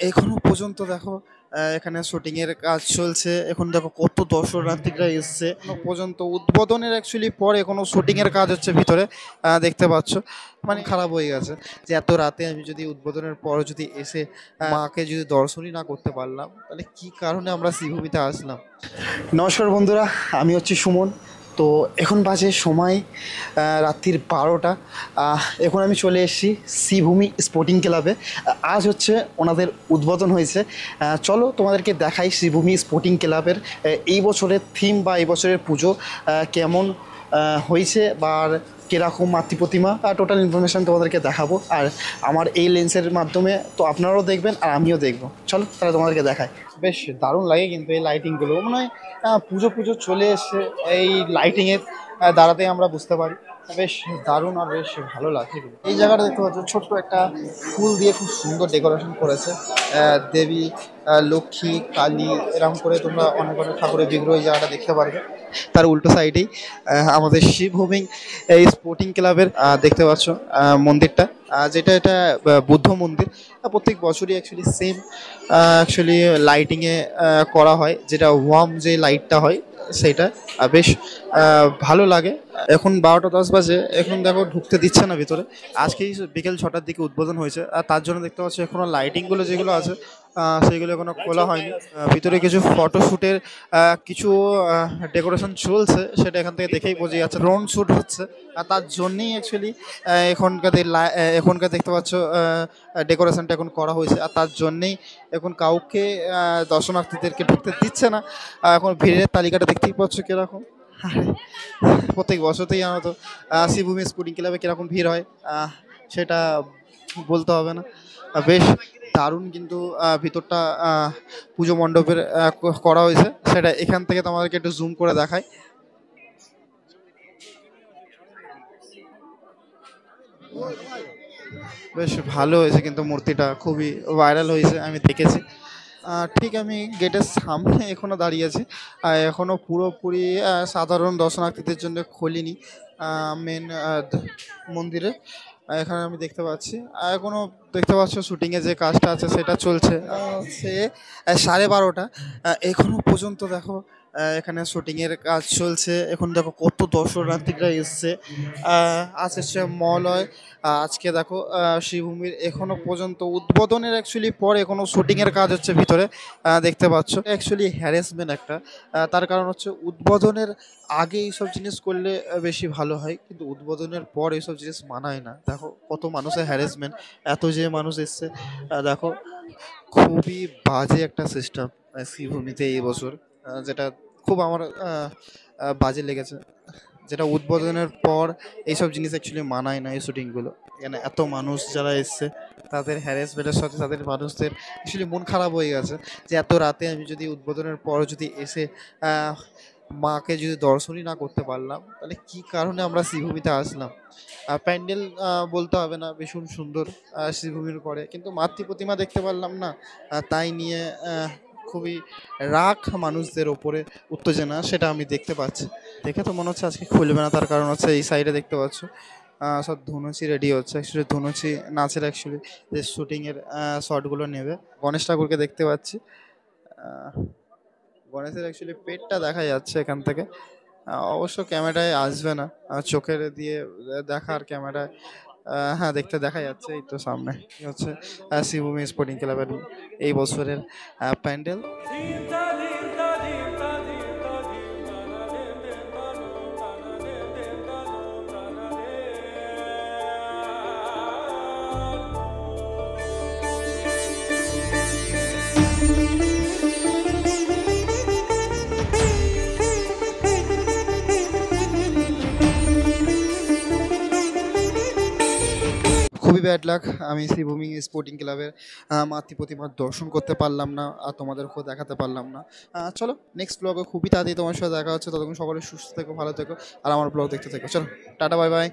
এখনো পর্যন্ত দেখো এখানে শুটিং এর কাজ চলছে। এখন দেখো কত দর্শনার্থীরা এসছে এখনো পর্যন্ত। উদ্বোধনের অ্যাকচুয়ালি পরে কোনো শুটিং এর কাজ হচ্ছে ভিতরে, দেখতে পাচ্ছ। মানে খারাপ হয়ে গেছে যে এত রাতে আমি যদি উদ্বোধনের পর যদি এসে মাকে যদি দর্শনই না করতে পারলাম, তাহলে কি কারণে আমরা শ্রীভূমিতে আসলাম। নমস্কার বন্ধুরা, আমি হচ্ছি সুমন। তো এখন বাজে সময় রাত্রির 12টা। এখন আমি চলে এসেছি শ্রীভূমি স্পোর্টিং ক্লাবে। আজ হচ্ছে ওনাদের উদ্বোধন হয়েছে। চলো তোমাদেরকে দেখাই শ্রীভূমি স্পোর্টিং ক্লাবের এই বছরের থিম বা এই বছরের পুজো কেমন হয়েছে বা আর কীরকম মাতৃপ্রতিমা, টোটাল ইনফরমেশান তোমাদেরকে দেখাবো। আর আমার এই লেন্সের মাধ্যমে তো আপনারাও দেখবেন আর আমিও দেখবো। চলো তাহলে তোমাদেরকে দেখাই। বেশ দারুণ লাগে কিন্তু এই লাইটিংগুলো, মনে হয় পুজো পুজো চলে এসে এই লাইটিংয়ের দ্বারাতে আমরা বুঝতে পারি। বেশ দারুণ আর বেশ ভালো লাগছে। এই জায়গাটা দেখতে পাচ্ছ, ছোট্ট একটা ফুল দিয়ে খুব সুন্দর ডেকোরেশন করেছে। দেবী, লক্ষ্মী, কালী এরকম করে তোমরা অনেক অনেক ঠাকুরের বিগ্রহ এই জায়গাটা দেখতে পারবে। তার উল্টো সাইডেই আমাদের শ্রীভূমি এই স্পোর্টিং ক্লাবের দেখতে পাচ্ছ মন্দিরটা, যেটা এটা বুদ্ধ মন্দির। প্রত্যেক বছরই অ্যাকচুয়ালি সেম অ্যাকচুয়ালি লাইটিংয়ে করা হয়, যেটা ওয়ার্ম যে লাইটটা হয় সেইটা বেশ ভালো লাগে। এখন 12টা 10 বাজে, এখন দেখো ঢুকতে দিচ্ছে না ভিতরে। আজকেই বিকেল 6টার দিকে উদ্বোধন হয়েছে, আর তার জন্য দেখতে পাচ্ছি এখনো লাইটিংগুলো যেগুলো আছে সেইগুলো এখনো খোলা হয়নি। ভিতরে কিছু ফটোশ্যুটের কিছু ডেকোরেশন চলছে, সেটা এখান থেকে দেখেই বোঝা যাচ্ছে। ড্রোন শ্যুট হচ্ছে, আর তার জন্যেই অ্যাকচুয়ালি এখনকার দেখতে পাচ্ছ ডেকোরেশনটা এখন করা হয়েছে। আর তার জন্যেই এখন কাউকে দর্শনার্থীদেরকে ঢুকতে দিচ্ছে না। এখন ভিড়ের তালিকাটা দেখতেই পাচ্ছ কীরকম। প্রত্যেক বছরতেই আমরা তো শ্রীভূমি স্পোর্টিং ক্লাবে কীরকম ভিড় হয় সেটা বলতে হবে না। বেশ দারুণ কিন্তু ভিতরটা পুজো মণ্ডপের করা হয়েছে, সেটা এখান থেকে তোমাদেরকে একটু জুম করে দেখায়। বেশ ভালো হয়েছে কিন্তু মূর্তিটা খুবই ভাইরাল হয়েছে, আমি দেখেছি। ঠিক আমি গেটের সামনে এখনও দাঁড়িয়ে আছি। এখনও পুরোপুরি সাধারণ দর্শনার্থীদের জন্য খোলেনি মেন মন্দিরে। এখানে আমি দেখতে পাচ্ছি এখনও দেখতে পাচ্ছ শুটিংয়ে যে কাজটা আছে সেটা চলছে। সে 12:30, এখনও পর্যন্ত দেখো এখানে শুটিংয়ের কাজ চলছে। এখন দেখো কত দর্শনার্থীরা এসছে। আজ এসছে মলয়। আজকে দেখো শ্রীভূমির এখনো পর্যন্ত উদ্বোধনের অ্যাকচুয়ালি পরে কোনো শুটিংয়ের কাজ হচ্ছে ভিতরে, দেখতে পাচ্ছ। অ্যাকচুয়ালি হ্যারাসমেন্ট একটা, তার কারণ হচ্ছে উদ্বোধনের আগে এইসব জিনিস করলে বেশি ভালো হয়, কিন্তু উদ্বোধনের পর এইসব জিনিস মানায় না। দেখো কত মানুষের হ্যারাসমেন্ট, এত যে মানুষ এসছে। দেখো খুবই বাজে একটা সিস্টেম শ্রীভূমিতে এই বছর, যেটা খুব আমার বাজে লেগেছে। যেটা উদ্বোধনের পর এইসব জিনিস অ্যাকচুয়ালি মানায় না এই শুটিংগুলো। এখানে এত মানুষ যারা এসছে তাদের হ্যারাসমেন্টের সাথে তাদের মানুষদের অ্যাকচুয়ালি মন খারাপ হয়ে গেছে যে এত রাতে আমি যদি উদ্বোধনের পর যদি এসে মাকে যদি দর্শনই না করতে পারলাম, তাহলে কি কারণে আমরা শ্রীভূমিতে আসলাম। প্যান্ডেল বলতে হবে না, ভীষণ সুন্দর শ্রীভূমির করে, কিন্তু মাতৃ প্রতিমা দেখতে পারলাম না। তাই নিয়ে খুবই রাগ মানুষদের ওপরে, উত্তেজনা, সেটা আমি দেখতে পাচ্ছি। দেখে তো মনে হচ্ছে আজকে খুলবে না, তার কারণ হচ্ছে এই সাইডে দেখতে পাচ্ছ সব ধুনুচি রেডি হচ্ছে। অ্যাকচুয়ালি ধুনুচি নাচের অ্যাকচুয়ালি যে শুটিংয়ের শটগুলো নেবে। গণেশ ঠাকুরকে দেখতে পাচ্ছি। গণেশের অ্যাকচুয়ালি পেটটা দেখা যাচ্ছে এখান থেকে। অবশ্য ক্যামেরায় আসবে না, চোখের দিয়ে দেখার ক্যামেরায় হ্যাঁ দেখতে দেখা যাচ্ছে। এই তো সামনে হচ্ছে শ্রীভূমি স্পোর্টিং ক্লাবের এই বছরের প্যান্ডেল। খুবই ব্যাড লাক, আমি শ্রীভূমি স্পোর্টিং ক্লাবের মাতৃ প্রতিমার দর্শন করতে পারলাম না, আর তোমাদেরকেও দেখাতে পারলাম না। চলো নেক্সট ব্লগে খুবই তাড়াতাড়ি তোমার সাথে দেখা হচ্ছে। ততক্ষণ সকলে সুস্থ থেকো, ভালো থেকো, আর আমার ব্লগ দেখতে থেকো। চলো টাটা, বাই বাই।